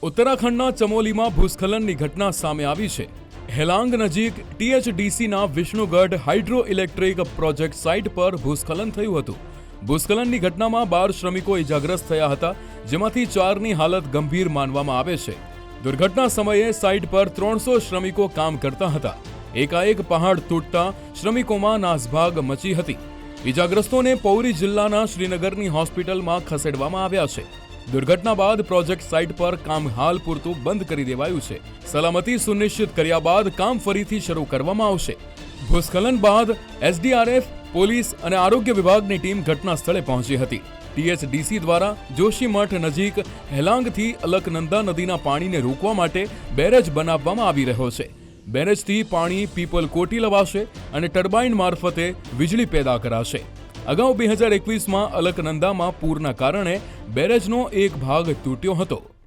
ઉત્તરાખંડના ચમોલીમાં ભૂસ્ખલનની ઘટના સામે આવી છે। હેલાંગ નજીક THDCના વિષ્ણુગઢ હાઇડ્રો ઇલેક્ટ્રિક પ્રોજેક્ટ સાઇટ પર ભૂસ્ખલન થયું હતું। ભૂસ્ખલનની ઘટનામાં 12 શ્રમિકો ઇજાગ્રસ્ત થયા હતા, જેમાંથી 4ની હાલત ગંભીર માનવામાં આવે છે। દુર્ઘટના સમયે સાઇટ પર 300 શ્રમિકો કામ કરતા હતા। એકાએક પહાડ તૂટતા શ્રમિકોમાં નાસભાગ મચી હતી। ઇજાગ્રસ્તોને પૌરી જિલ્લાના શ્રીનગરની હોસ્પિટલમાં ખસેડવામાં આવ્યા છે। દુર્ઘટના બાદ પ્રોજેક્ટ સાઇટ પર કામ હાલ પૂરતું બંધ કરી દેવાયું છે। સલામતી સુનિશ્ચિત કર્યા બાદ કામ ફરીથી શરૂ કરવામાં આવશે। ભૂસ્ખલન બાદ SDRF, પોલીસ અને આરોગ્ય વિભાગની ટીમ ઘટના સ્થળે પહોંચી હતી। THDC દ્વારા જોશીમઠ નજીક હેલાંગથી અલકનંદા નદીના પાણીને રોકવા માટે બેરેજ બનાવવામાં આવી રહ્યો છે। બેરેજથી પાણી પીપલકોટી લવાશે અને ટર્બાઇન મારફતે વીજળી પેદા કરાશે। અગાઉ 2021માં અલકનંદામાં પૂરના કારણે બેરેજનો એક ભાગ તૂટ્યો હતો।